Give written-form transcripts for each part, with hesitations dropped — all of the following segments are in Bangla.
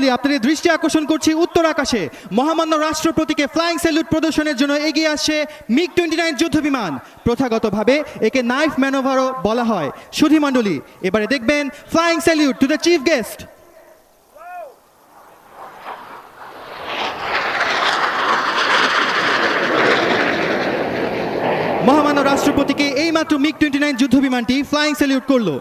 মণ্ডলী, আপনাদের দৃষ্টি আকর্ষণ করছি উত্তর আকাশে। মহামান্য রাষ্ট্রপতিকে ফ্লাইং স্যালুট প্রদর্শনের জন্য এগিয়ে আসছে MiG-29 যুদ্ধ বিমান। প্রথাগতভাবে একে নাইফ ম্যানোভারও বলা হয়। সুধী মণ্ডলী, এবারে দেখবেন flying salute to the chief guest. মহামান্য রাষ্ট্রপতিকে এইমাত্র MiG-29 যুদ্ধ বিমানটি ফ্লাইং স্যালুট করলো।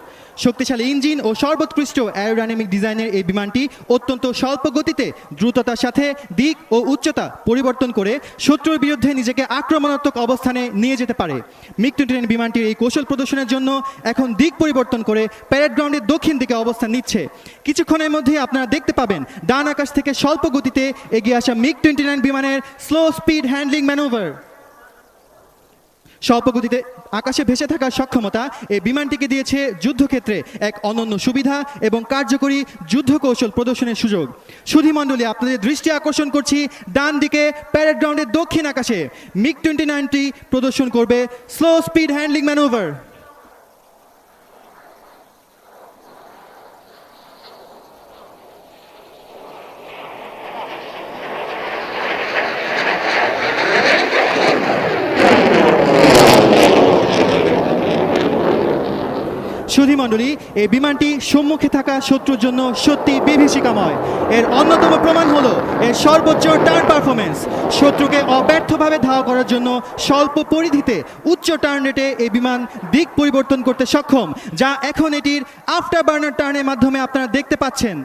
শক্তিশালী ইঞ্জিন ও সর্বোৎকৃষ্ট অ্যারোডাইনামিক ডিজাইনের এই বিমানটি অত্যন্ত স্বল্প গতিতে দ্রুততার সাথে দিক ও উচ্চতা পরিবর্তন করে শত্রুর বিরুদ্ধে নিজেকে আক্রমণাত্মক অবস্থানে নিয়ে যেতে পারে। MiG-29 বিমানটির এই কৌশল প্রদর্শনের জন্য এখন দিক পরিবর্তন করে প্যারেড গ্রাউন্ডের দক্ষিণ দিকে অবস্থান নিচ্ছে। কিছুক্ষণের মধ্যেই আপনারা দেখতে পাবেন ডান আকাশ থেকে স্বল্প গতিতে এগিয়ে আসা MiG-29 বিমানের স্লো স্পিড হ্যান্ডলিং ম্যানুভার। স্বল্প গতিতে আকাশে ভেসে থাকার সক্ষমতা এই বিমানটিকে দিয়েছে যুদ্ধক্ষেত্রে এক অনন্য সুবিধা এবং কার্যকরী যুদ্ধ কৌশল প্রদর্শনের সুযোগ। সুধী মণ্ডলী, আপনাদের দৃষ্টি আকর্ষণ করছি ডান দিকে প্যারেড গ্রাউন্ডের দক্ষিণ আকাশে। MiG-29টি প্রদর্শন করবে স্লো স্পিড হ্যান্ডলিং ম্যানুভার। সুধী মণ্ডলী, এই বিমানটি সম্মুখে থাকা শত্রুর জন্য সত্যি বিভীষিকাময়। এর অন্যতম প্রমাণ হলো এর সর্বোচ্চ টার্ন পারফরমেন্স। শত্রুকে অব্যর্থভাবে ধাওয়া করার জন্য স্বল্প পরিধিতে উচ্চ টার্ন রেটে এই বিমান দিক পরিবর্তন করতে সক্ষম, যা এখন এটির আফটার বার্নার টার্নের মাধ্যমে আপনারা দেখতে পাচ্ছেন।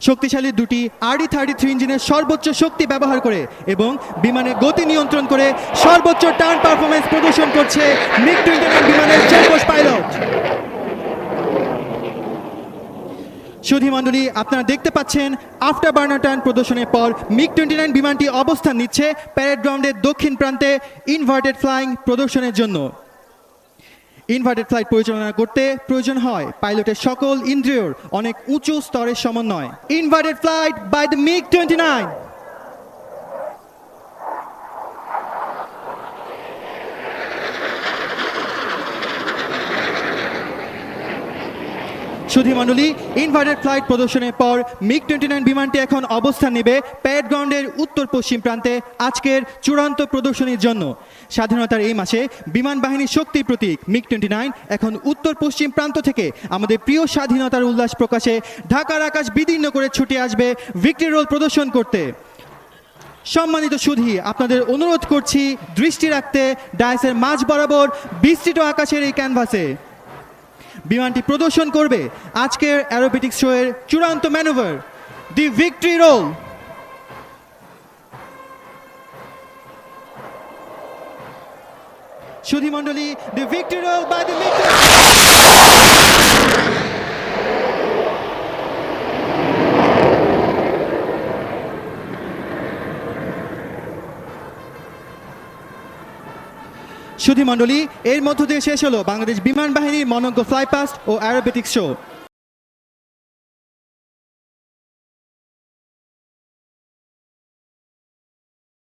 শক্তিশালী দুটি RD-33 ইঞ্জিনের সর্বোচ্চ শক্তি ব্যবহার করে এবং বিমানের গতি নিয়ন্ত্রণ করে সর্বোচ্চ টার্ন পারফরমেন্স প্রদর্শন করছে MiG-29 বিমানের চেকপোস্ট পাইলট। সুধী মণ্ডলী, আপনারা দেখতে পাচ্ছেন আফটার বার্নার টার্ন প্রদর্শনের পর MiG-29 বিমানটি অবস্থান নিচ্ছে প্যারেড গ্রাউন্ডের দক্ষিণ প্রান্তে ইনভার্টেড ফ্লাইং প্রদর্শনের জন্য। ইনভার্টেড ফ্লাইট পরিচালনা করতে প্রয়োজন হয় পাইলটের সকল ইন্দ্রিয়র অনেক উঁচু স্তরের সমন্বয়। Inverted flight by the MiG-29। সুধী মণ্ডলী, ইনভার্টেড ফ্লাইট প্রদর্শনের পর MiG-29 বিমানটি এখন অবস্থান নেবে প্যারেড গ্রাউন্ডের উত্তর পশ্চিম প্রান্তে আজকের চূড়ান্ত প্রদর্শনীর জন্য। স্বাধীনতার এই মাসে বিমান বাহিনীর শক্তির প্রতীক MiG-29 এখন উত্তর পশ্চিম প্রান্ত থেকে আমাদের প্রিয় স্বাধীনতার উল্লাস প্রকাশে ঢাকার আকাশ বিদীর্ণ করে ছুটে আসবে ভিক্টরি রোল প্রদর্শন করতে। সম্মানিত সুধী, আপনাদের অনুরোধ করছি দৃষ্টি রাখতে ডায়াসের মাঝ বরাবর বিস্তৃত আকাশের এই ক্যানভাসে। বিমানটি প্রদর্শন করবে আজকের অ্যারোবেটিক্স শো এর চূড়ান্ত ম্যানুভার, দি ভিক্টরি রোল। সুধী মণ্ডলী, the victory roll by the সুধী মণ্ডলী, এর মধ্য দিয়ে শেষ হলো বাংলাদেশ বিমান বাহিনীর মনোজ্ঞ ফ্লাইপাস্ট ও অ্যারোবেটিক্স শো।